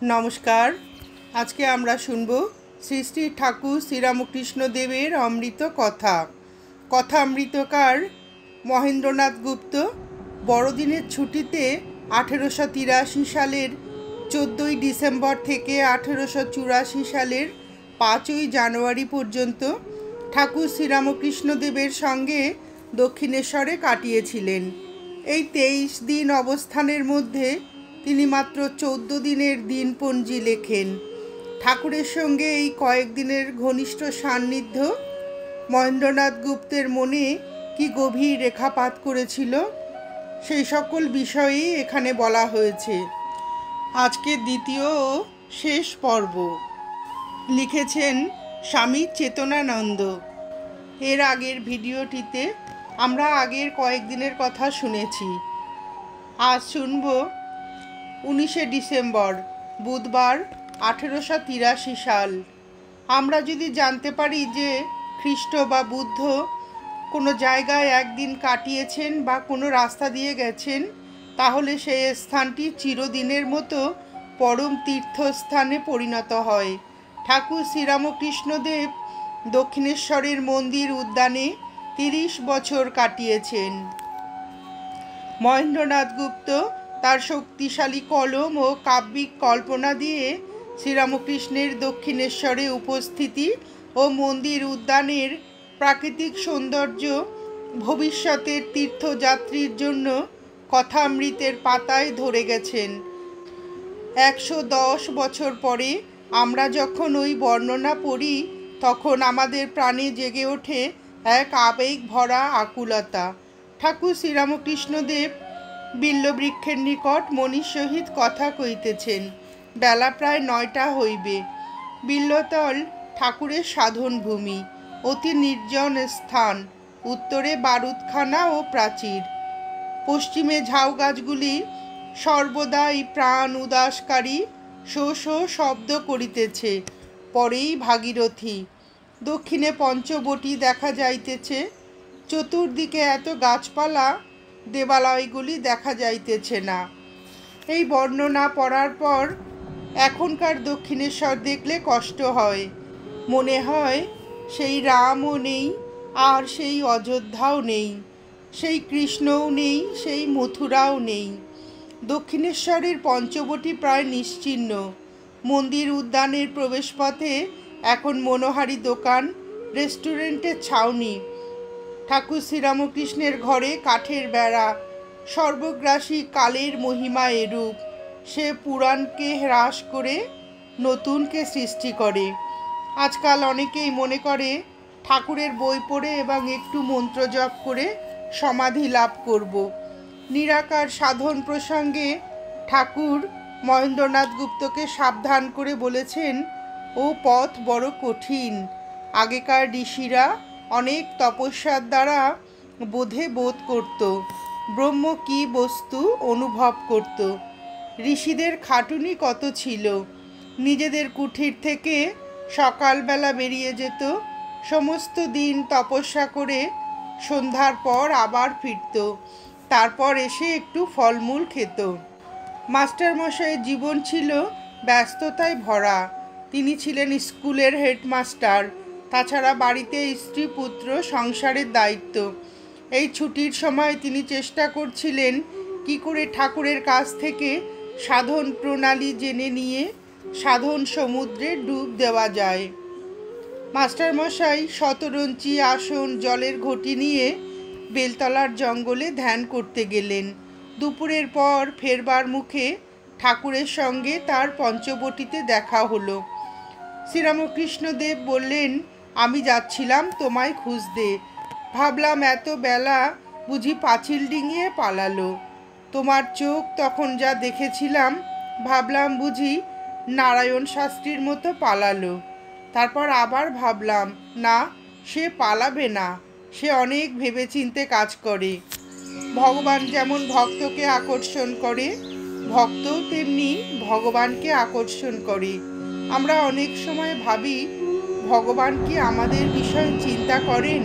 নমস্কার। আজকে আমরা শুনব শ্রী শ্রী ঠাকুর শ্রীরামকৃষ্ণদেবের অমৃত কথা। কথামৃতকার মহেন্দ্রনাথ গুপ্ত। বড়দিনের ছুটিতে 1883 সালের 14ই ডিসেম্বর থেকে 1884 সালের 5ই জানুয়ারি পর্যন্ত ঠাকুর শ্রীরামকৃষ্ণদেবের সঙ্গে দক্ষিণেশ্বরে কাটিয়েছিলেন। এই 23 দিন অবস্থানের মধ্যে তিনি মাত্র 14 দিনের দিনপঞ্জি লেখেন। ঠাকুরের সঙ্গে এই কয়েকদিনের ঘনিষ্ঠ সান্নিধ্য মহেন্দ্রনাথ গুপ্তের মনে কি গভীর রেখাপাত করেছিল, সেই সকল বিষয়েই এখানে বলা হয়েছে। আজকে দ্বিতীয় ও শেষ পর্ব। লিখেছেন স্বামী চেতনানন্দ। এর আগের ভিডিওটিতে আমরা আগের কয়েকদিনের কথা শুনেছি। আজ শুনব 19শে ডিসেম্বর, বুধবার, 1883 সাল। আমরা যদি জানতে পারি যে খ্রিস্ট বা বুদ্ধ কোনো জায়গায় একদিন কাটিয়েছেন বা কোনো রাস্তা দিয়ে গেছেন, তাহলে সেই স্থানটি চিরদিনের মতো পরম তীর্থস্থানে পরিণত হয়। ঠাকুর শ্রীরামকৃষ্ণদেব দক্ষিণেশ্বরের মন্দির উদ্যানে 30 বছর কাটিয়েছেন। মহেন্দ্রনাথ গুপ্ত তার শক্তিশালী কলম ও কাব্যিক কল্পনা দিয়ে শ্রীরামকৃষ্ণের দক্ষিণেশ্বরে উপস্থিতি ও মন্দির উদ্যানের প্রাকৃতিক সৌন্দর্য ভবিষ্যতের তীর্থযাত্রীর জন্য কথামৃতের পাতায় ধরে গেছেন। 110 বছর পরে আমরা যখন ওই বর্ণনা পড়ি, তখন আমাদের প্রাণে জেগে ওঠে এক আবেগ ভরা আকুলতা। ঠাকুর শ্রীরামকৃষ্ণদেব বিল্ববৃক্ষের নিকট মণির সহিত কথা কইতেছেন। বেলা প্রায় 9টা হইবে। বিল্বতল ঠাকুরের সাধন ভূমি, অতি নির্জন স্থান। উত্তরে বারুদখানা ও প্রাচীর, পশ্চিমে ঝাউ গাছগুলি সর্বদাই প্রাণ উদাসকারী শো শো শব্দ করিতেছে। পরেই ভাগীরথী, দক্ষিণে পঞ্চবটী দেখা যাইতেছে। চতুর্দিকে এত গাছপালা, দেবালয়গুলি দেখা যাইতেছে না। এই বর্ণনা পড়ার পর এখনকার দক্ষিণেশ্বর দেখলে কষ্ট হয়। মনে হয় সেই রামও নেই, আর সেই অযোধ্যাও নেই, সেই কৃষ্ণও নেই, সেই মথুরাও নেই। দক্ষিণেশ্বরের পঞ্চবটী প্রায় নিশ্চিহ্ন। মন্দির উদ্যানের প্রবেশপথে এখন মনোহারী দোকান, রেস্টুরেন্টের ছাউনি। ঠাকুর শ্রীরামকৃষ্ণের ঘরে কাঠের বেড়া। সর্বগ্রাসী কালের মহিমা এরূপ, সে পুরাণকে হ্রাস করে নতুনকে সৃষ্টি করে। আজকাল অনেকেই মনে করে ঠাকুরের বই পড়ে এবং একটু মন্ত্র জপ করে সমাধি লাভ করব। নিরাকার সাধন প্রসঙ্গে ঠাকুর মহেন্দ্রনাথ গুপ্তকে সাবধান করে বলেছেন, ও পথ বড় কঠিন। আগেকার ঋষিরা অনেক তপস্যার দ্বারা বোধ করত, ব্রহ্ম কী বস্তু অনুভব করত। ঋষিদের খাটুনি কত ছিল। নিজেদের কুঠির থেকে সকালবেলা বেরিয়ে যেত, সমস্ত দিন তপস্যা করে সন্ধ্যার পর আবার ফিরত, তারপর এসে একটু ফলমূল খেত। মাস্টারমশাইয়ের জীবন ছিল ব্যস্ততায় ভরা। তিনি ছিলেন স্কুলের হেডমাস্টার, তাছাড়া বাড়িতে স্ত্রী পুত্র সংসারের দায়িত্ব। এই ছুটির সময় তিনি চেষ্টা করছিলেন কি করে ঠাকুরের কাছ থেকে সাধন প্রণালী জেনে নিয়ে সাধন সমুদ্রে ডুব দেওয়া যায়। মাস্টারমশাই শতরঞ্চি, আসন, জলের ঘটি নিয়ে বেলতলার জঙ্গলে ধ্যান করতে গেলেন। দুপুরের পর ফেরবার মুখে ঠাকুরের সঙ্গে তার পঞ্চবটিতে দেখা হলো। শ্রীরামকৃষ্ণদেব বললেন, আমি যাচ্ছিলাম তোমায় খুঁজতে। ভাবলাম এত বেলা বুঝি পাঁচিল ডিঙিয়ে পালালো। তোমার চোখ তখন যা দেখেছিলাম, ভাবলাম বুঝি নারায়ণ শাস্ত্রীর মতো পালালো। তারপর আবার ভাবলাম, না, সে পালাবে না, সে অনেক ভেবেচিন্তে কাজ করে। ভগবান যেমন ভক্তকে আকর্ষণ করে, ভক্তও তেমনি ভগবানকে আকর্ষণ করে। আমরা অনেক সময় ভাবি, ভগবান কি আমাদের বিষয়ে চিন্তা করেন?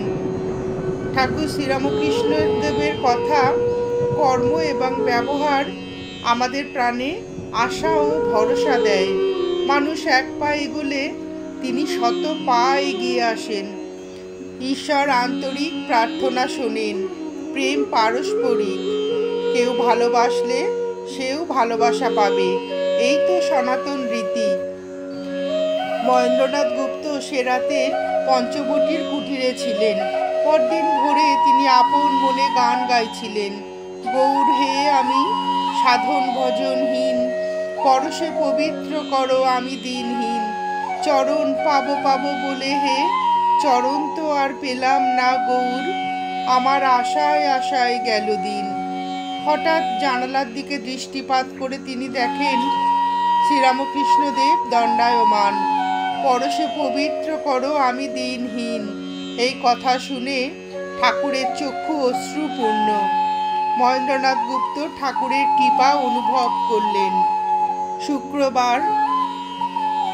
ঠাকুর শ্রীরামকৃষ্ণদেবের কথা, কর্ম এবং ব্যবহার আমাদের প্রাণে আশা ও ভরসা দেয়। মানুষ এক পা এগোলে তিনি শত পা এগিয়ে আসেন। ঈশ্বর আন্তরিক প্রার্থনা শোনেন। প্রেম পারস্পরিক। কেউ ভালোবাসলে সেও ভালোবাসা পাবে, এই তো সনাতন রীতি। মহেন্দ্রনাথ গুপ্ত সে রাতে পঞ্চবটির কুটিরে ছিলেন। পরদিন ভোরে তিনি আপন মনে গান গাইছিলেন। গৌর হে আমি সাধন ভজনহীন, পরশে পবিত্র করো আমি দিনহীন। চরণ পাবো পাবো বলে হে, চরণ তো আর পেলাম না গৌর, আমার আশায় আশায় গেল দিন। হঠাৎ জানালার দিকে দৃষ্টিপাত করে তিনি দেখেন শ্রীরামকৃষ্ণদেব দণ্ডায়মান। পরশে পবিত্র করো আমি দিনহীন, এই কথা শুনে ঠাকুরের চক্ষু অশ্রুপূর্ণ। মহেন্দ্রনাথ গুপ্ত ঠাকুরের কৃপা অনুভব করলেন। শুক্রবার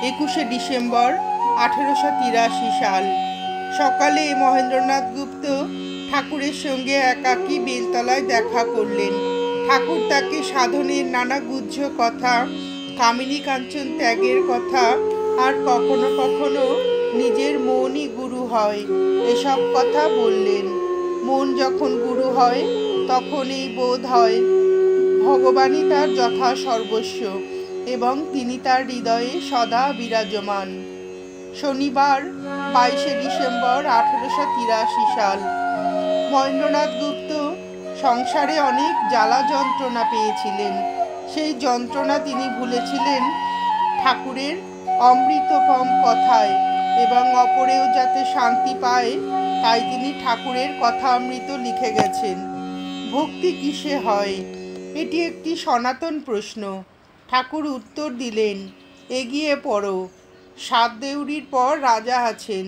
21শে ডিসেম্বর 1883 সাল সকালে মহেন্দ্রনাথ গুপ্ত ঠাকুরের সঙ্গে একাকী বেলতলায় দেখা করলেন। ঠাকুর তাকে সাধনের নানা গুহ্য কথা, কামিনী কাঞ্চন ত্যাগের কথা, আর কখনো কখনো নিজের মনই গুরু হয় এসব কথা বললেন। মন যখন গুরু হয় তখন এই বোধ হয় ভগবানই তার যথা সর্বস্ব এবং তিনি তার হৃদয়ে সদা বিরাজমান। শনিবার 22শে ডিসেম্বর 1883 সাল মহেন্দ্রনাথ গুপ্ত সংসারে অনেক জ্বালা যন্ত্রণা পেয়েছিলেন। সেই যন্ত্রণা তিনি ভুলেছিলেন ঠাকুরের অমৃতপম কথায়, এবং অপরেও যাতে শান্তি পায় তাই তিনি ঠাকুরের কথা অমৃত লিখে গেছেন। ভক্তি কিসে হয়? এটি একটি সনাতন প্রশ্ন। ঠাকুর উত্তর দিলেন, এগিয়ে পড়ো। 7 দেউড়ির পর রাজা আছেন।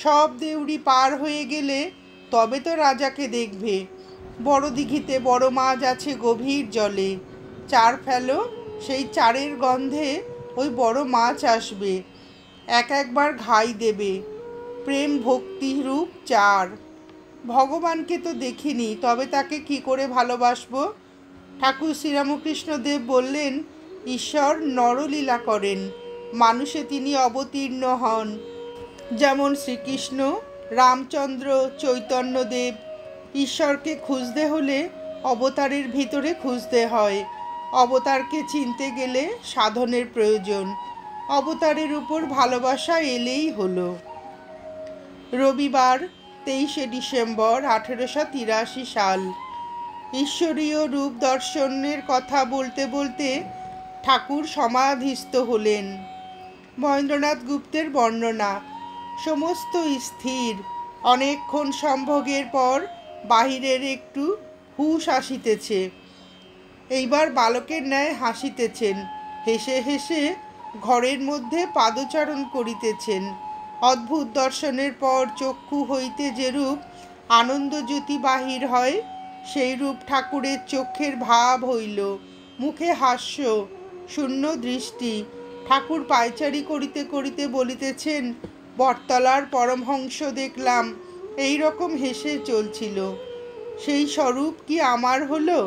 সব দেউড়ি পার হয়ে গেলে তবে তো রাজাকে দেখবে। বড় দিঘিতে বড় মাছ আছে গভীর জলে। চার ফেলো, সেই চারের গন্ধে ওই বড় মাছ আসবে, একবার ঘাই দেবে। প্রেম ভক্তি রূপ চার। ভগবানকে তো দেখিনি, তবে তাকে কি করে ভালোবাসবো? ঠাকুর শ্রীরামকৃষ্ণদেব বললেন, ঈশ্বর নরলীলা করেন, মানুষে তিনি অবতীর্ণ হন। যেমন শ্রীকৃষ্ণ, রামচন্দ্র, চৈতন্যদেব। ঈশ্বরকে খুঁজতে হলে অবতারের ভিতরে খুঁজতে হয়। অবতারকে চিনতে গেলে সাধনের প্রয়োজন। অবতারের উপর ভালোবাসা এলেই হলো। রবিবার 23শে ডিসেম্বর 1883 সাল ঈশ্বরীয় রূপ দর্শনের কথা বলতে বলতে ঠাকুর সমাধিস্থ হলেন। মহেন্দ্রনাথ গুপ্তের বর্ণনা। সমস্ত স্থির। অনেকক্ষণ সম্ভোগের পর বাহিরের একটু হুঁশ আসিতেছে। এইবার বালকের ন্যায় হাসিতেছেন। হেসে হেসে ঘরের মধ্যে পাদচারণ করিতেছেন। অদ্ভুত দর্শনের পর চক্ষু হইতে যেরূপ আনন্দজ্যোতি বাহির হয়, সেই রূপ ঠাকুরের চোখের ভাব হইল। মুখে হাস্য, শূন্য দৃষ্টি। ঠাকুর পায়চারি করিতে করিতে বলিতেছেন, বটতলার পরমহংস দেখলাম এই রকম হেসে চলছিল, সেই স্বরূপ কি আমার হলো?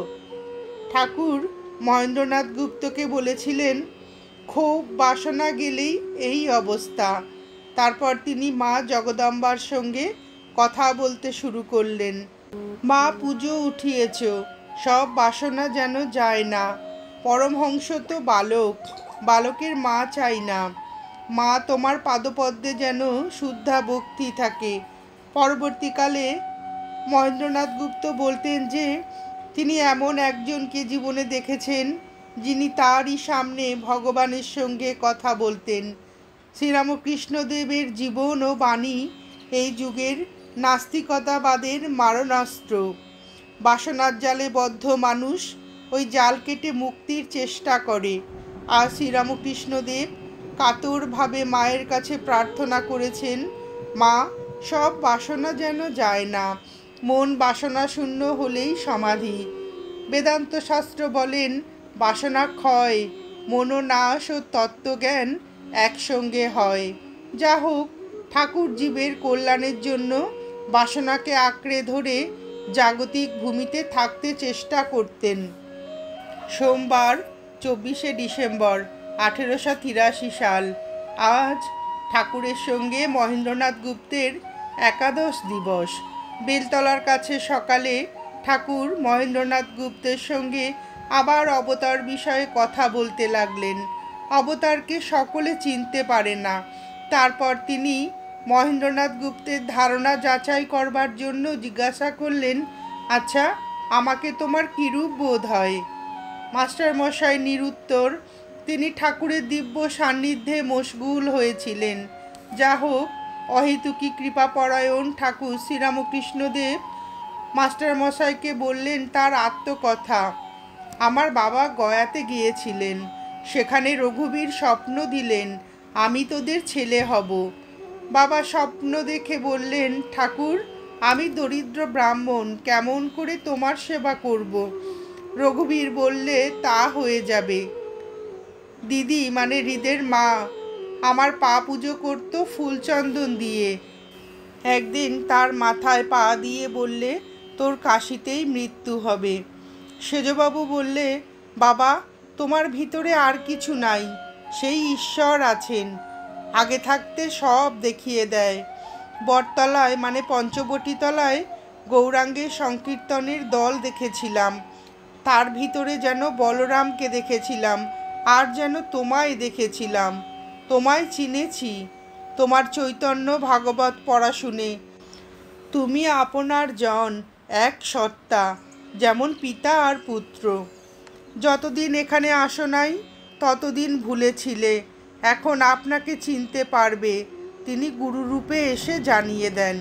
ঠাকুর মহেন্দ্রনাথ গুপ্তকে বলেছিলেন, ক্ষোভ বাসনা গেলেই এই অবস্থা। তারপর তিনি মা জগদম্বার সঙ্গে কথা বলতে শুরু করলেন। মা, পুজো উঠিয়েছ, সব বাসনা যেন যায় না। পরমহংস তো বালক, বালকের মা চাই না। মা, তোমার পাদপদ্মে যেন শুদ্ধা ভক্তি থাকে। পরবর্তীকালে মহেন্দ্রনাথ গুপ্ত বলতেন যে তিনি এমন একজনকে জীবনে দেখেছেন যিনি তারই সামনে ভগবানের সঙ্গে কথা বলতেন। শ্রীরামকৃষ্ণদেবের জীবন ও বাণী এই যুগের নাস্তিকতাবাদের মারণাস্ত্র। বাসনার জালে বদ্ধ মানুষ ওই জাল কেটে মুক্তির চেষ্টা করে। আর শ্রীরামকৃষ্ণদেব কাতরভাবে মায়ের কাছে প্রার্থনা করেছেন, মা, সব বাসনা যেন যায় না। মন বাসনা শূন্য হলেই সমাধি। বেদান্ত শাস্ত্র বলেন, বাসনা ক্ষয়, মনোনাশ ও তত্ত্বজ্ঞান একসঙ্গে হয়। যা হোক, ঠাকুর জীবের কল্যাণের জন্য বাসনাকে আঁকড়ে ধরে জাগতিক ভূমিতে থাকতে চেষ্টা করতেন। সোমবার ডিসেম্বর 1883 সাল। আজ ঠাকুরের সঙ্গে মহেন্দ্রনাথ গুপ্তের একাদশ দিবস। বেলতলার কাছে সকালে ঠাকুর মহেন্দ্রনাথ গুপ্তের সঙ্গে আবার অবতার বিষয়ে কথা বলতে লাগলেন। অবতারকে সকলে চিনতে পারে না। তারপর তিনি মহেন্দ্রনাথ গুপ্তের ধারণা যাচাই করবার জন্য জিজ্ঞাসা করলেন, আচ্ছা, আমাকে তোমার কীরূপ বোধ হয়? মাস্টারমশাই নিরুত্তর। তিনি ঠাকুরের দিব্য সান্নিধ্যে মশগুল হয়েছিলেন। যা হোক, অহেতুকী কৃপাপরায়ণ ঠাকুর শ্রীরামকৃষ্ণদেব মাস্টারমশাইকে বললেন তার আত্মকথা। আমার বাবা গয়াতে গিয়েছিলেন, সেখানে রঘুবীর স্বপ্ন দিলেন আমি তোদের ছেলে হব। বাবা স্বপ্ন দেখে বললেন, ঠাকুর, আমি দরিদ্র ব্রাহ্মণ, কেমন করে তোমার সেবা করব? রঘুবীর বললে, তা হয়ে যাবে। দিদি মানে হৃদের মা আমার পা পুজো করত ফুলচন্দন দিয়ে। একদিন তার মাথায় পা দিয়ে বললে, তোর কাশিতেই মৃত্যু হবে। সেজবাবু বললে, বাবা, তোমার ভিতরে আর কিছু নাই, সেই ঈশ্বর আছেন, আগে থাকতে সব দেখিয়ে দেয়। বটতলায় মানে পঞ্চবটীতলায় গৌরাঙ্গের সংকীর্তনের দল দেখেছিলাম, তার ভিতরে যেন বলরামকে দেখেছিলাম, আর যেন তোমায় দেখেছিলাম। তোমায় চিনেছি তোমার চৈতন্য ভাগবত পড়া শুনে। তুমি আপনার জন, এক সত্তা, যেমন পিতা আর পুত্র। যতদিন এখানে আসো নাই ততদিন ভুলেছিলে, এখন আপনাকে চিনতে পারবে। তিনি গুরুরূপে এসে জানিয়ে দেন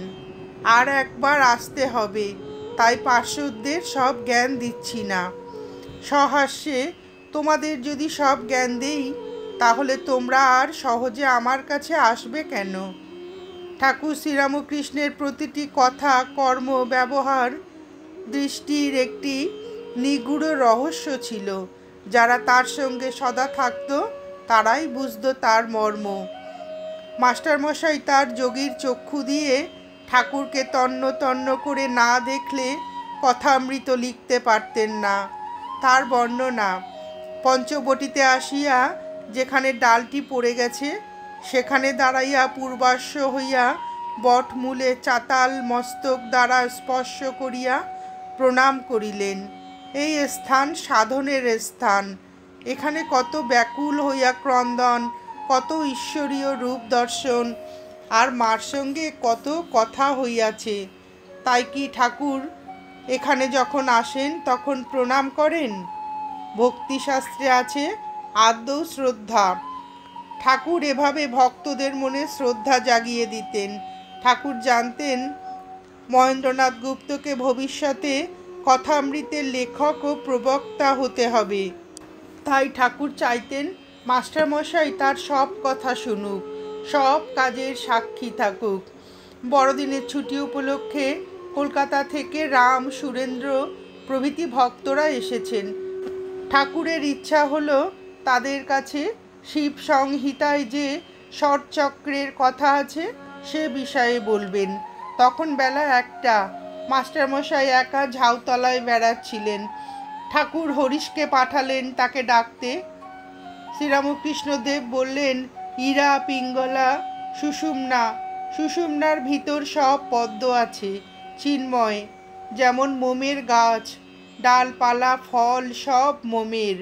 আর একবার আসতে হবে, তাই পার্শ্বদের সব জ্ঞান দিচ্ছি না। সহাস্যে, তোমাদের যদি সব জ্ঞান দেই তাহলে তোমরা আর সহজে আমার কাছে আসবে কেন? ঠাকুর শ্রীরামকৃষ্ণের প্রতিটি কথা, কর্ম, ব্যবহার, দৃষ্টির একটি নিগূঢ় রহস্য ছিল। যারা তার সঙ্গে সদা থাকত তারাই বুঝত তার মর্ম। মাস্টারমশাই তার যোগীর চক্ষু দিয়ে ঠাকুরকে তন্ন তন্ন করে না দেখলে কথামৃত লিখতে পারতেন না। তার বর্ণনা, পঞ্চবটীতে আসিয়া যেখানে ডালটি পড়ে গেছে সেখানে দাঁড়াইয়া পূর্বাশ্ব হইয়া বটমূলে চাতাল মস্তক দ্বারা স্পর্শ করিয়া প্রণাম করিলেন। এই স্থান সাধনের স্থান। এখানে কত ব্যাকুল হইয়া ক্রন্দন, কত ঈশ্বরীয় রূপ দর্শন, আর মার সঙ্গে কত কথা হইয়াছে। তাই কি ঠাকুর এখানে যখন আসেন তখন প্রণাম করেন? ভক্তিশাস্ত্রে আছে আদৌ শ্রদ্ধা। ঠাকুর এভাবে ভক্তদের মনে শ্রদ্ধা জাগিয়ে দিতেন। ঠাকুর জানতেন মহেন্দ্রনাথ গুপ্তকে ভবিষ্যতে কথামৃতের লেখক ও প্রবক্তা হতে হবে। তাই ঠাকুর চাইতেন মাস্টারমশাই তার সব কথা শুনুক, সব কাজের সাক্ষী থাকুক। বড়দিনের ছুটি উপলক্ষে কলকাতা থেকে রাম, সুরেন্দ্র প্রভৃতি ভক্তরা এসেছেন। ঠাকুরের ইচ্ছা হলো তাদের কাছে শিব সংহিতায় যে ষটচক্রের কথা আছে সে বিষয়ে বলবেন। তখন বেলা 1টা। মাস্টারমশাই একা ঝাউতলায় বেড়াচ্ছিলেন। ঠাকুর হরিশকে পাঠালেন তাকে ডাকতে। শ্রীরামকৃষ্ণদেব বললেন, ইরা, পিঙ্গলা, সুষুম্না। সুষুম্নার ভিতর সব পদ্ম আছে, চিন্ময়, যেমন মোমের গাছ, ডালপালা ফল সব মোমের।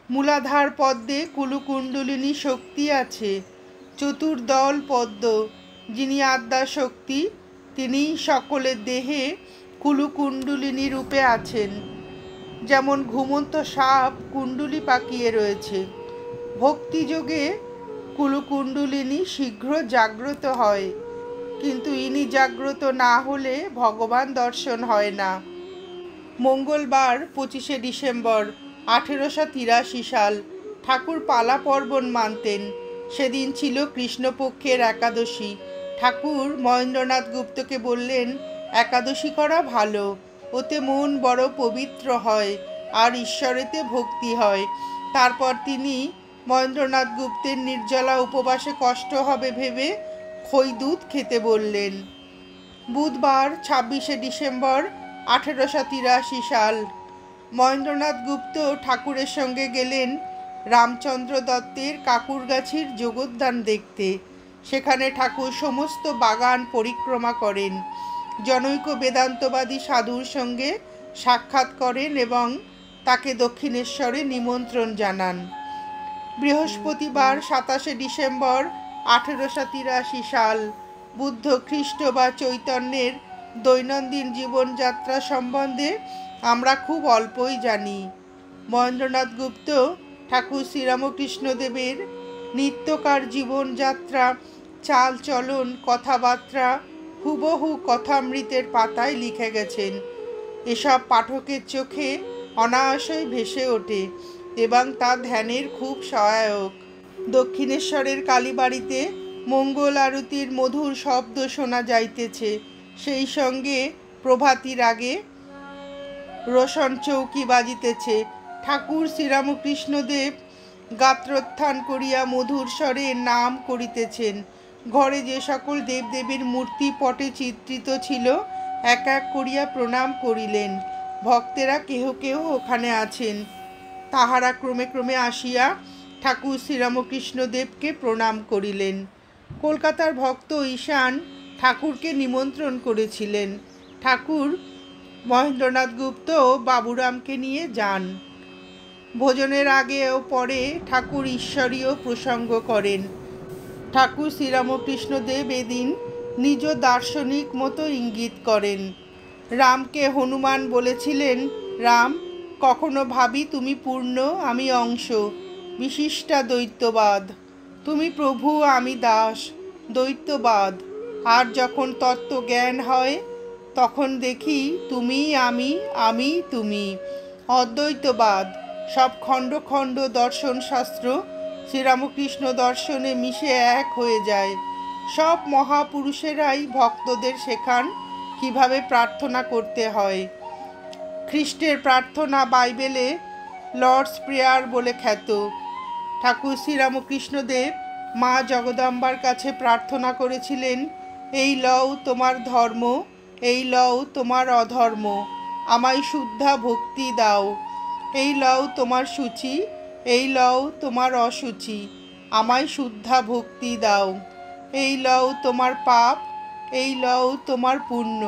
মূলাধার পদ্মে কুলুকুণ্ডলিনী শক্তি আছে। চতুর্দল পদ্ম, যিনি আদ্যা শক্তি, তিনি সকলের দেহে কুলুকুণ্ডলিনী রূপে আছেন। যেমন ঘুমন্ত সাপ কুণ্ডলী পাকিয়ে রয়েছে। ভক্তিযোগে কুলুকুণ্ডলিনী শীঘ্র জাগ্রত হয়, কিন্তু ইনি জাগ্রত না হলে ভগবান দর্শন হয় না। মঙ্গলবার 25শে ডিসেম্বর 1883 সাল। ঠাকুর পালা পর্বণ মানতেন। সেদিন ছিল কৃষ্ণপক্ষের একাদশী। ঠাকুর মহেন্দ্রনাথ গুপ্তকে বললেন, একাদশী করা ভালো, ওতে মন বড় পবিত্র হয় আর ঈশ্বরেতে ভক্তি হয়। তারপর তিনি মহেন্দ্রনাথ গুপ্তের নির্জলা উপবাসে কষ্ট হবে ভেবে খই দুধ খেতে বললেন। বুধবার 26শে ডিসেম্বর 1883 সাল। মহেন্দ্রনাথ গুপ্ত ঠাকুরের সঙ্গে গেলেন রামচন্দ্র দত্তের কাকুরগাছির যোগদান দেখতে। সেখানে ঠাকুর সমস্ত বাগান পরিক্রমা করেন, জনৈক বেদান্তবাদী সাধুর সঙ্গে সাক্ষাৎ করেন এবং তাকে দক্ষিণেশ্বরে নিমন্ত্রণ জানান। বৃহস্পতিবার 27শে ডিসেম্বর 1883 সাল বুদ্ধ খ্রিস্ট বা চৈতন্যের দৈনন্দিন জীবনযাত্রা সম্বন্ধে আমরা খুব অল্পই জানি। মহেন্দ্রনাথ গুপ্ত ঠাকুর শ্রীরামকৃষ্ণদেবের নিত্যকার জীবনযাত্রা, চাল চলন, কথাবার্তা হুবহু কথামৃতের পাতায় লিখে গেছেন। এসব পাঠকের চোখে অনায়াসই ভেসে ওঠে এবং তা ধ্যানের খুব সহায়ক। দক্ষিণেশ্বরের কালীবাড়িতে মঙ্গল আরতির মধুর শব্দ শোনা যাইতেছে, সেই সঙ্গে প্রভাতীর আগে রোশন চৌকি বাজিতেছে। ঠাকুর শ্রীরামকৃষ্ণদেব গাত্রোত্থান করিয়া মধুর স্বরে নাম করিতেছেন। ঘরে যে সকল দেবদেবীর মূর্তি পটে চিত্রিত ছিল এক এক করিয়া প্রণাম করিলেন। ভক্তেরা কেহ কেহ ওখানে আছেন, তাহারা ক্রমে ক্রমে আসিয়া ঠাকুর শ্রীরামকৃষ্ণদেবকে প্রণাম করিলেন। কলকাতার ভক্ত ঈশান ঠাকুরকে নিমন্ত্রণ করেছিলেন। ঠাকুর মহেন্দ্রনাথ গুপ্ত ও বাবুরামকে নিয়ে যান। ভোজনের আগে ও পরে ঠাকুর ঈশ্বরীয় প্রসঙ্গ করেন। ঠাকুর শ্রীরামকৃষ্ণদেব এদিন নিজ দার্শনিক মতো ইঙ্গিত করেন। রামকে হনুমান বলেছিলেন, রাম, কখনো ভাবি তুমি পূর্ণ, আমি অংশ, বিশিষ্টা দ্বৈতবাদ। তুমি প্রভু, আমি দাস, দ্বৈতবাদ। আর যখন তত্ত্বজ্ঞান হয় তখন দেখি তুমি আমি, আমি তুমি, অদ্বৈতবাদ। সব খণ্ড খণ্ড দর্শনশাস্ত্র শ্রীরামকৃষ্ণ দর্শনে মিশে এক হয়ে যায়। সব মহাপুরুষেরাই ভক্তদের শেখান কিভাবে প্রার্থনা করতে হয়। খ্রিস্টের প্রার্থনা বাইবেলে লর্ডস প্রেয়ার বলে খ্যাত। ঠাকুর শ্রীরামকৃষ্ণদেব মা জগদম্বার কাছে প্রার্থনা করেছিলেন, এই লও তোমার ধর্ম, এই লও তোমার অধর্ম, আমায় শুদ্ধা ভক্তি দাও। এই লও তোমার সূচি, এই লও তোমার অসুচি, আমায় শুদ্ধা ভক্তি দাও। এই লও তোমার পাপ, এই লও তোমার পুণ্য,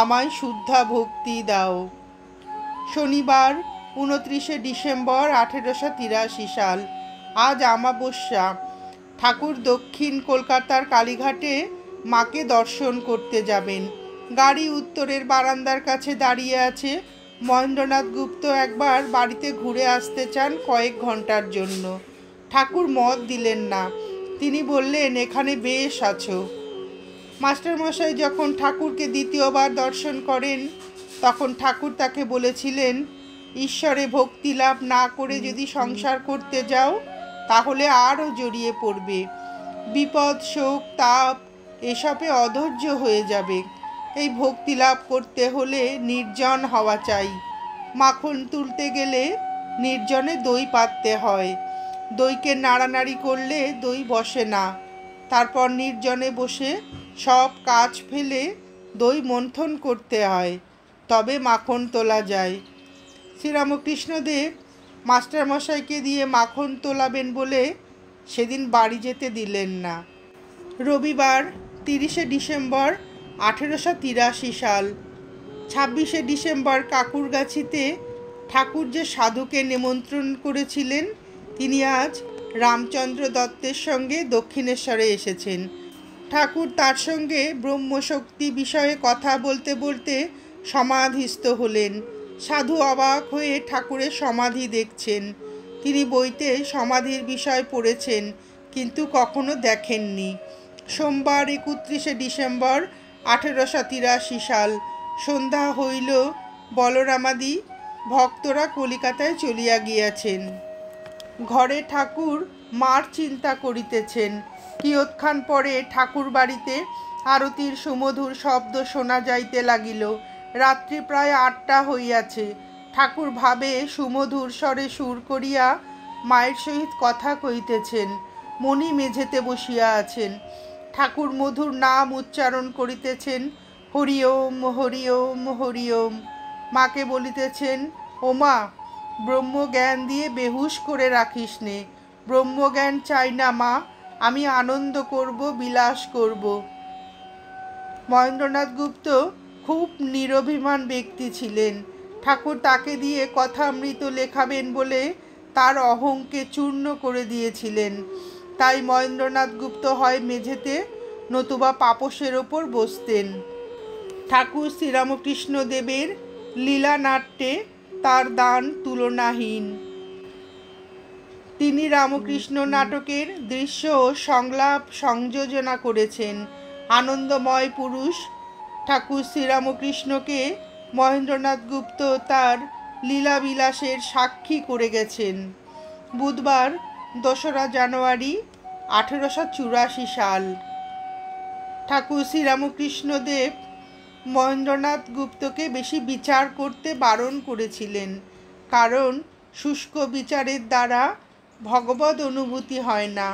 আমায় শুদ্ধা ভক্তি দাও। শনিবার 29শে ডিসেম্বর 1883 সাল। আজ আমাবস্যা। ঠাকুর দক্ষিণ কলকাতার কালীঘাটে মাকে দর্শন করতে যাবেন। গাড়ি উত্তরের বারান্দার কাছে দাঁড়িয়ে আছে। মহেন্দ্রনাথ গুপ্ত একবার বাড়িতে ঘুরে আসতে চান কয়েক ঘন্টার জন্য। ঠাকুর মত দিলেন না। তিনি বললেন, এখানে বেশ আছো। মাস্টারমশাই যখন ঠাকুরকে দ্বিতীয়বার দর্শন করেন তখন ঠাকুর তাকে বলেছিলেন, ঈশ্বরে ভক্তি লাভ না করে যদি সংসার করতে যাও তাহলে আরও জড়িয়ে পড়বে। বিপদ, শোক, তাপ এসবে অধৈর্য হয়ে যাবে। এই ভক্তি লাভ করতে হলে নির্জন হওয়া চাই। মাখন তুলতে গেলে নির্জনে দই পাততে হয়। দইকে নাড়ানাড়ি করলে দই বসে না। তারপর নির্জনে বসে সব কাজ ফেলে দই মন্থন করতে হয়, তবে মাখন তোলা যায়। শ্রীরামকৃষ্ণদেব মাস্টারমশাইকে দিয়ে মাখন তোলাবেন বলে সেদিন বাড়ি যেতে দিলেন না। রবিবার 30শে ডিসেম্বর 1883 সাল। 26শে ডিসেম্বর কাকুরগাছিতে ঠাকুর যে সাধুকে নিমন্ত্রণ করেছিলেন তিনি আজ রামচন্দ্র দত্তের সঙ্গে দক্ষিণেশ্বরে এসেছেন। ঠাকুর তার সঙ্গে ব্রহ্মশক্তি বিষয়ে কথা বলতে বলতে সমাধিস্থ হলেন। সাধু অবাক হয়ে ঠাকুরের সমাধি দেখছেন। তিনি বইতে সমাধির বিষয় পড়েছেন কিন্তু কখনো দেখেননি। সোমবার 31শে ডিসেম্বর 1883 সাল। সন্ধ্যা হইল, বলরামাদি ভক্তরা কলিকাতায় চলিয়া গিয়াছেন। ঘরে ঠাকুর মার চিন্তা করিতেছেন। কিয়ৎক্ষণ পরে ঠাকুর বাড়িতে আরতির সুমধুর শব্দ শোনা যাইতে লাগিল। রাত্রি প্রায় 8টা হইয়াছে। ঠাকুর ভাবে সুমধুর স্বরে সুর করিয়া মায়ের সহিত কথা কইতেছেন। মণি মেঝেতে বসিয়া আছেন। ঠাকুর মধুর নাম উচ্চারণ করিতেছেন, হরি ওম, হরি ওম, হরি ওম। মাকে বলিতেছেন, ওমা, ব্রহ্মজ্ঞান দিয়ে বেহুশ করে রাখিস নে। ব্রহ্মজ্ঞান চাই না মা, আমি আনন্দ করব, বিলাস করব। মহেন্দ্রনাথ গুপ্ত খুব নিরভিমান ব্যক্তি ছিলেন। ঠাকুর তাকে দিয়ে কথামৃত লেখাবেন বলে তার অহংকে চূর্ণ করে দিয়েছিলেন। তাই মহেন্দ্রনাথ গুপ্ত হয় মেঝেতে নতুবা পাপোশের ওপর বসতেন। ঠাকুর শ্রীরামকৃষ্ণদেবের লীলানাট্যে তার দান তুলনাহীন। তিনি রামকৃষ্ণ নাটকের দৃশ্য ও সংলাপ সংযোজনা করেছেন। আনন্দময় পুরুষ ঠাকুর শ্রীরামকৃষ্ণকে মহেন্দ্রনাথ গুপ্ত তার লীলাবিলাসের সাক্ষী করে গেছেন। বুধবার 2রা জানুয়ারি 1884 সাল। ঠাকুর শ্রীরামকৃষ্ণদেব মহেন্দ্রনাথ গুপ্তকে বেশি বিচার করতে বারণ করেছিলেন, কারণ শুষ্ক বিচারের দ্বারা ভগবদ অনুভূতি হয় না।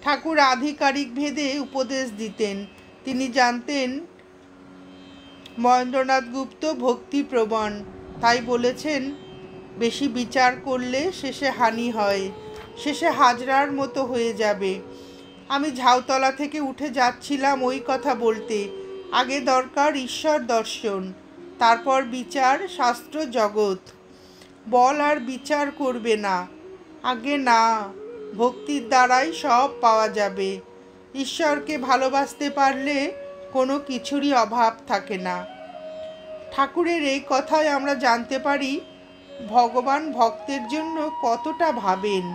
ঠাকুর আধিকারিক ভেদে উপদেশ দিতেন। তিনি জানতেন মহেন্দ্রনাথ গুপ্ত ভক্তিপ্রবণ, তাই বলেছেন, বেশি বিচার করলে শেষে হানি হয়, শেষে হাজরার মতো হয়ে যাবে। আমি ঝাউতলা থেকে উঠে যাচ্ছিলাম ওই কথা বলতে, আগে দরকার ঈশ্বর দর্শন, তারপর বিচার, শাস্ত্র, জগৎ। বল আর বিচার করবে না, আগে না, ভক্তির দ্বারাই সব পাওয়া যাবে। ঈশ্বরকে ভালোবাসতে পারলে কোনো কিছুরই অভাব থাকে না। ঠাকুরের এই কথায় আমরা জানতে পারি ভগবান ভক্তের জন্য কতটা ভাবেন।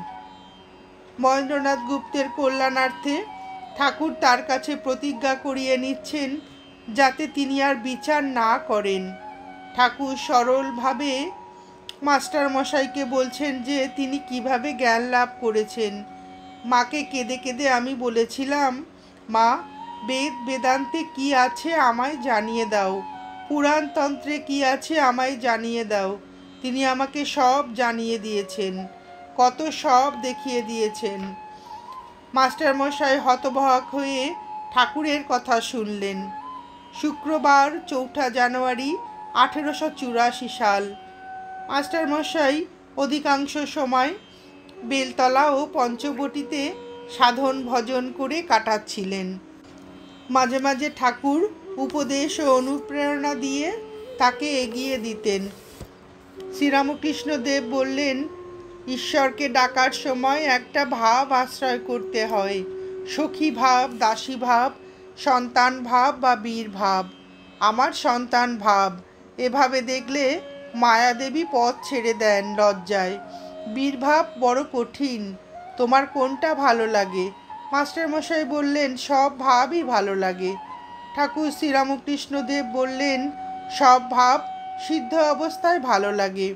মহেন্দ্রনাথ গুপ্তের কল্যাণার্থে ঠাকুর তার কাছে প্রতিজ্ঞা করিয়ে নিচ্ছেন যাতে তিনি আর বিচার না করেন। ঠাকুর সরলভাবে মাস্টারমশাইকে বলছেন যে তিনি কিভাবে জ্ঞান লাভ করেছেন। মাকে কেঁদে কেঁদে আমি বলেছিলাম, মা, বেদ বেদান্তে কি আছে আমায় জানিয়ে দাও, পুরাণতন্ত্রে কি আছে আমায় জানিয়ে দাও। তিনি আমাকে সব জানিয়ে দিয়েছেন, কত সব দেখিয়ে দিয়েছেন। মাস্টারমশাই হতবাক হয়ে ঠাকুরের কথা শুনলেন। শুক্রবার 4 জানুয়ারি 1884 সাল। মাস্টারমশাই অধিকাংশ সময় বেলতলা ও পঞ্চবটিতে সাধন ভজন করে কাটাচ্ছিলেন। মাঝে মাঝে ঠাকুর উপদেশ ও অনুপ্রেরণা দিয়ে তাকে এগিয়ে দিতেন। শ্রীরামকৃষ্ণদেব বললেন, ঈশ্বরকে ডাকার সময় একটা ভাব আশ্রয় করতে হয়, সখী ভাব, দাসী ভাব, সন্তান ভাব বা বীর ভাব। আমার সন্তান ভাব। এভাবে দেখলে মায়াদেবী পথ ছেড়ে দেন লজ্জায়। বীর ভাব বড় কঠিন। তোমার কোনটা ভালো লাগে? মাস্টারমশাই বললেন, সব ভাবই ভালো লাগে। ঠাকুর শ্রীরামকৃষ্ণদেব বললেন, সব ভাব সিদ্ধ অবস্থায় ভালো লাগে,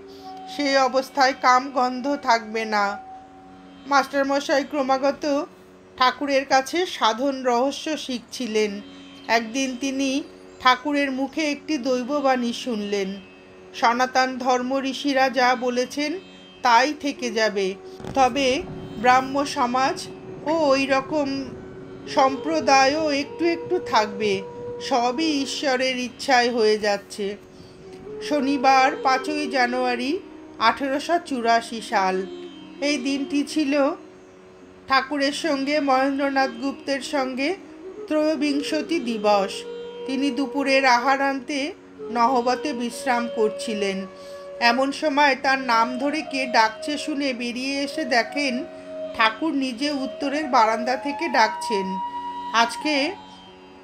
সেই অবস্থায় কামগন্ধ থাকবে না। মাস্টারমশাই ক্রমাগত ঠাকুরের কাছে সাধন রহস্য শিখছিলেন। একদিন তিনি ঠাকুরের মুখে একটি দৈববাণী শুনলেন। সনাতন ধর্ম ঋষিরা যা বলেছেন তাই থেকে যাবে, তবে ব্রাহ্ম সমাজ ও ওই রকম সম্প্রদায়ও একটু একটু থাকবে, সবই ঈশ্বরের ইচ্ছায় হয়ে যাচ্ছে। শনিবার 5 জানুয়ারি 1884 সাল। এই দিনটি ছিল ঠাকুরের সঙ্গে মহেন্দ্রনাথ গুপ্তের সঙ্গে ত্রয়োবিংশতি দিবস। তিনি দুপুরের আহারান্তে নহবতে বিশ্রাম করছিলেন। এমন সময় তার নাম ধরে কে ডাকছে শুনে বেরিয়ে এসে দেখেন ঠাকুর নিজে উত্তরের বারান্দা থেকে ডাকছেন। আজকে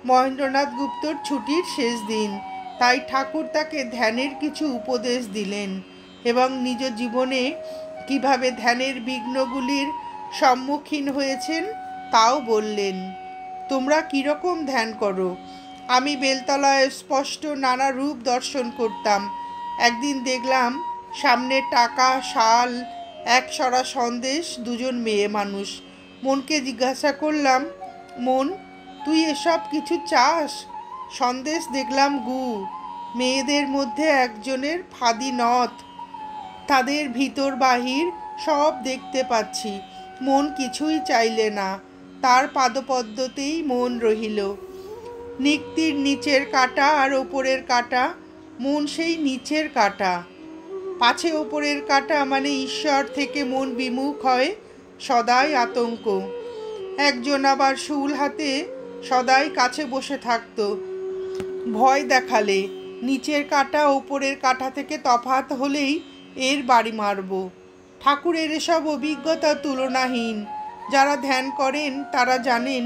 মহেন্দ্রনাথ গুপ্তর ছুটির শেষ দিন, তাই ঠাকুর তাকে ধ্যানের কিছু উপদেশ দিলেন এবং নিজ জীবনে কিভাবে ধ্যানের বিঘ্নগুলির সম্মুখীন হয়েছেন তাও বললেন। তোমরা কীরকম ধ্যান করো? আমি বেলতলায় স্পষ্ট নানা রূপ দর্শন করতাম। একদিন দেখলাম সামনে টাকা, শাল, একসরা সন্দেশ, 2জন মেয়ে মানুষ। মনকে জিজ্ঞাসা করলাম, মন, তুই এসব কিছু চাস? সন্দেশ দেখলাম গু, মেয়েদের মধ্যে একজনের ফাঁদি নথ, তাদের ভিতর বাহির সব দেখতে পাচ্ছি। মন কিছুই চাইলে না, তার পাদপদ্মতেই মন রহিল। নিক্তির নিচের কাটা আর ওপরের কাটা, মন সেই নিচের কাটা। পাছে ওপরের কাটা মানে ঈশ্বর থেকে মন বিমুখ হয় সদাই আতঙ্ক। একজন আবার শুল হাতে সদাই কাছে বসে থাকতো, ভয় দেখালে নিচের কাটা ওপরের কাটা থেকে তফাৎ হলেই এর বাড়ি মারব। ঠাকুরের এসব অভিজ্ঞতা তুলনাহীন। যারা ধ্যান করেন তারা জানেন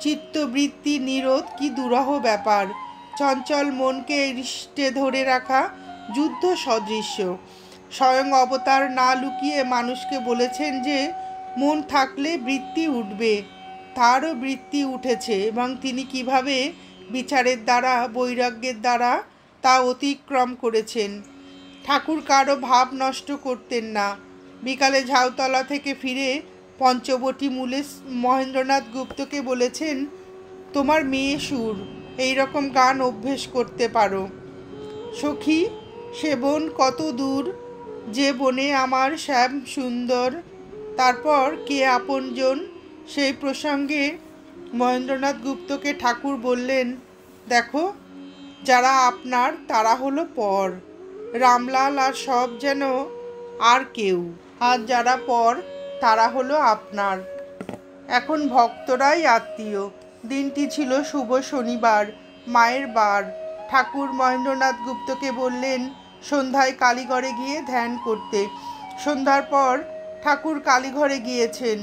চিত্তবৃত্তি নিরোধ কি দুরূহ ব্যাপার। চঞ্চল মনকে হৃষ্টে ধরে রাখা যুদ্ধ সদৃশ্য। স্বয়ং অবতার না লুকিয়ে মানুষকে বলেছেন যে মন থাকলে বৃত্তি উঠবে। তারও বৃত্তি উঠেছে এবং তিনি কিভাবে বিচারের দ্বারা বৈরাগ্যের দ্বারা তা অতিক্রম করেছেন। ঠাকুর কারও ভাব নষ্ট করতেন না। বিকালে ঝাউতলা থেকে ফিরে পঞ্চবটী মূলে মহেন্দ্রনাথ গুপ্তকে বলেছেন, তোমার মেয়ে সুর, এই রকম গান অভ্যেস করতে পারো। সখী, সে বন কত দূর, যে বনে আমার শ্যাম সুন্দর। তারপর কে আপনজন, সেই প্রসঙ্গে মহেন্দ্রনাথ গুপ্তকে ঠাকুর বললেন, দেখো, যারা আপনার তারা হলো পর, রামলাল আর সব যেন আর কেউ, আর যারা পর তারা হলো আপনার। এখন ভক্তরাই আত্মীয়। দিনটি ছিল শুভ শনিবার, মায়ের বার। ঠাকুর মহেন্দ্রনাথ গুপ্তকে বললেন সন্ধ্যায় কালীঘরে গিয়ে ধ্যান করতে। সন্ধ্যার পর ঠাকুর কালীঘরে গিয়েছেন।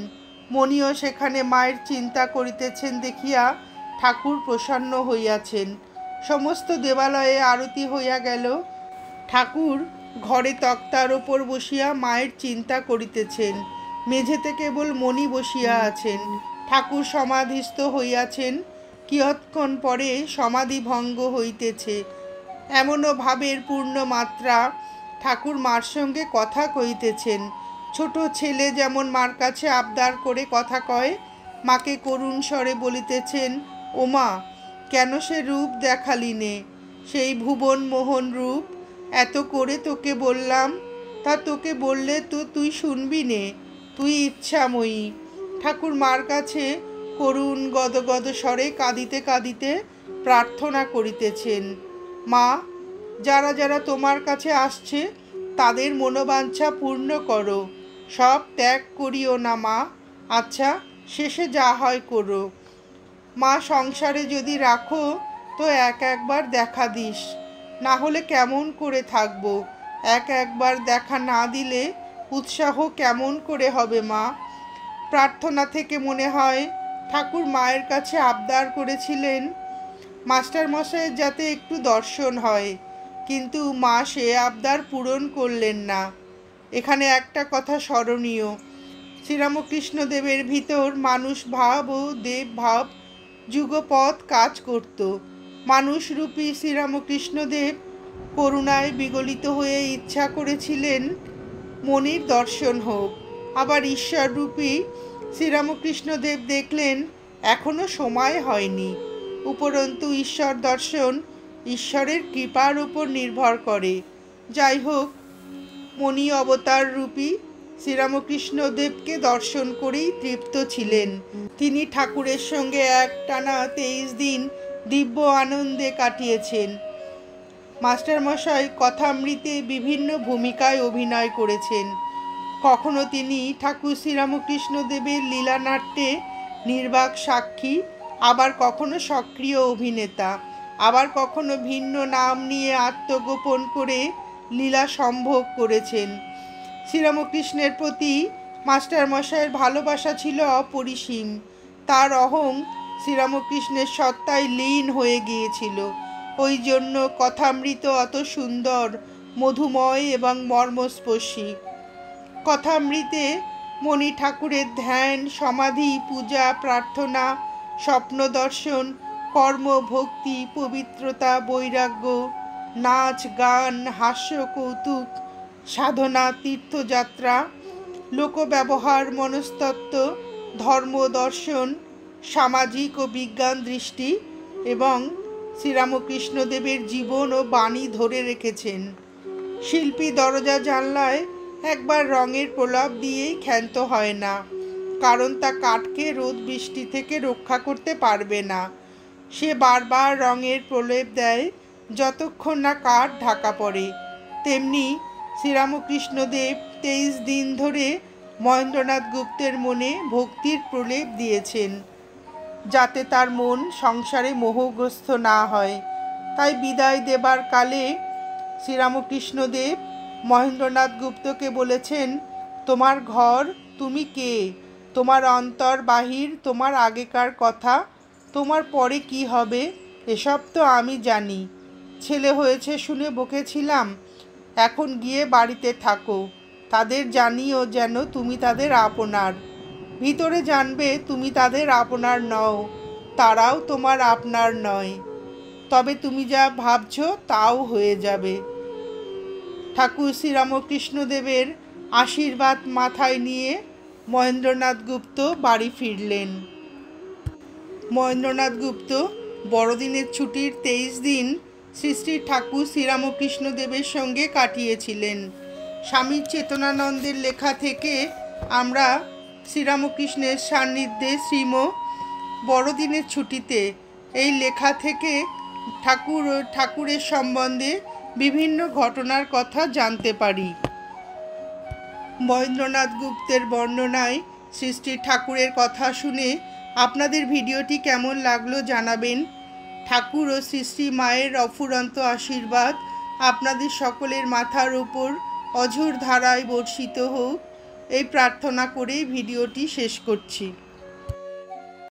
মণিও সেখানে মায়ের চিন্তা করিতেছেন দেখিয়া ঠাকুর প্রসন্ন হইয়াছেন। সমস্ত দেবালয়ে আরতি হইয়া গেল। ঠাকুর ঘরে তক্তার ওপর বসিয়া মায়ের চিন্তা করিতেছেন। মেঝেতে কেবল মণি বসিয়া আছেন। ঠাকুর সমাধিস্থ হইয়াছেন। কিয়ৎক্ষণ পরে সমাধি ভঙ্গ হইতেছে। এমনও ভাবের পূর্ণ মাত্রা। ঠাকুর মার সঙ্গে কথা কইতেছেন। ছোট ছেলে যেমন মার কাছে আবদার করে কথা কয়, মাকে করুণ স্বরে বলিতেছেন, ও মা, কেন সে রূপ দেখালি নে, সেই ভুবন মোহন রূপ, এত করে তোকে বললাম, তা তোকে বললে তো তুই শুনবি নে, তুই ইচ্ছাময়ী। ঠাকুর মার কাছে করুণ গদগদ স্বরে কাঁদিতে কাঁদিতে প্রার্থনা করিতেছেন, মা, যারা যারা তোমার কাছে আসছে তাদের মনোবাঞ্ছা পূর্ণ করো, সব ত্যাগ করিও না মা। আচ্ছা, শেষে যা হয় করো। মা, সংসারে যদি রাখো তো একবার দেখা দিস, না হলে কেমন করে থাকবো? একবার দেখা না দিলে উৎসাহ কেমন করে হবে মা? প্রার্থনা থেকে মনে হয় ঠাকুর মায়ের কাছে আবদার করেছিলেন মাস্টারমশাইয়ের যাতে একটু দর্শন হয়, কিন্তু মা সে আবদার পূরণ করলেন না। এখানে একটা কথা স্মরণীয়, শ্রীরামকৃষ্ণদেবের ভিতর মানুষ ভাব ও দেব ভাব যুগপৎ কাজ করত। মানুষরূপী শ্রীরামকৃষ্ণদেব করুণায় বিগলিত হয়ে ইচ্ছা করেছিলেন মনির দর্শন হোক। আবার ঈশ্বররূপী শ্রীরামকৃষ্ণদেব দেখলেন এখনও সময় হয়নি। উপরন্তু ঈশ্বর দর্শন ঈশ্বরের কৃপার উপর নির্ভর করে। যাই হোক, মণি অবতার রূপী শ্রীরামকৃষ্ণদেবকে দর্শন করেই তৃপ্ত ছিলেন। তিনি ঠাকুরের সঙ্গে একটানা 23 দিন দিব্য আনন্দে কাটিয়েছেন। মাস্টারমশাই কথামৃতে বিভিন্ন ভূমিকায় অভিনয় করেছেন। কখনো তিনি ঠাকুর শ্রীরামকৃষ্ণদেবের লীলানাট্যে নির্বাক সাক্ষী, আবার কখনো সক্রিয় অভিনেতা, আবার কখনো ভিন্ন নাম নিয়ে আত্মগোপন করে লীলা সম্ভোগ করেছেন। শ্রীরামকৃষ্ণের প্রতি মাস্টারমশাইয়ের ভালোবাসা ছিল অপরিসীম। তার অহং শ্রীরামকৃষ্ণের সত্তায় লীন হয়ে গিয়েছিল। ওই জন্য কথামৃত অত সুন্দর, মধুময় এবং মর্মস্পর্শী। কথামৃতে মণি ঠাকুরের ধ্যান, সমাধি, পূজা, প্রার্থনা, স্বপ্ন দর্শন, কর্ম, ভক্তি, পবিত্রতা, বৈরাগ্য, নাচ, গান, হাস্য, কৌতুক, সাধনা, তীর্থযাত্রা, লোকব্যবহার, মনস্তত্ত্ব, ধর্ম, দর্শন, সামাজিক ও বিজ্ঞান দৃষ্টি এবং শ্রীরামকৃষ্ণদেবের জীবন ও বাণী ধরে রেখেছেন। শিল্পী দরজা জানলায় একবার রঙের প্রলাপ দিয়েই ক্ষান্ত হয় না, কারণ তা কাঠকে রোদ বৃষ্টি থেকে রক্ষা করতে পারবে না। সে বারবার রঙের প্রলেপ দেয় যতক্ষণ না কাঠ ঢাকা পড়ে। তেমনি শ্রীরামকৃষ্ণদেব 23 দিন ধরে মহেন্দ্রনাথ গুপ্তের মনে ভক্তির প্রলেপ দিয়েছেন, যাতে তার মন সংসারে মোহগ্রস্ত না হয়। তাই বিদায় দেবার কালে শ্রীরামকৃষ্ণদেব মহেন্দ্রনাথ গুপ্তকে বলেছেন, তোমার ঘর, তুমি কে, তোমার অন্তর বাহির, তোমার আগেকার কথা, তোমার পরে কি হবে এসব তো আমি জানি। ছেলে হয়েছে শুনে বকেছিলাম, এখন গিয়ে বাড়িতে থাকো। তাদের জানিও যেন তুমি তাদের আপনার। ভিতরে জানবে তুমি তাদের আপনার নও, তারাও তোমার আপনার নয়। তবে তুমি যা ভাবছ তাও হয়ে যাবে। ঠাকুর শ্রীরামকৃষ্ণদেবের আশীর্বাদ মাথায় নিয়ে মহেন্দ্রনাথ গুপ্ত বাড়ি ফিরলেন। মহেন্দ্রনাথ গুপ্ত বড়দিনের ছুটির 23 দিন শ্রী শ্রী ঠাকুর শ্রীরামকৃষ্ণদেবের সঙ্গে কাটিয়েছিলেন। স্বামী চেতনানন্দের লেখা থেকে আমরা শ্রীরামকৃষ্ণের সান্নিধ্যে শ্রীম বড়দিনের ছুটিতে এই লেখা থেকে ঠাকুরের সম্বন্ধে বিভিন্ন ঘটনার কথা জানতে পারি। মহেন্দ্রনাথ গুপ্তের বর্ণনায় শ্রী শ্রী ঠাকুরের কথা শুনে আপনাদের ভিডিওটি কেমন লাগলো জানাবেন। ঠাকুর ও শ্রী শ্রী মায়ের অফুরন্ত আশীর্বাদ আপনাদের সকলের মাথার উপর অঝোর ধারায় বর্ষিত হোক, এই প্রার্থনা করেই ভিডিওটি শেষ করছি।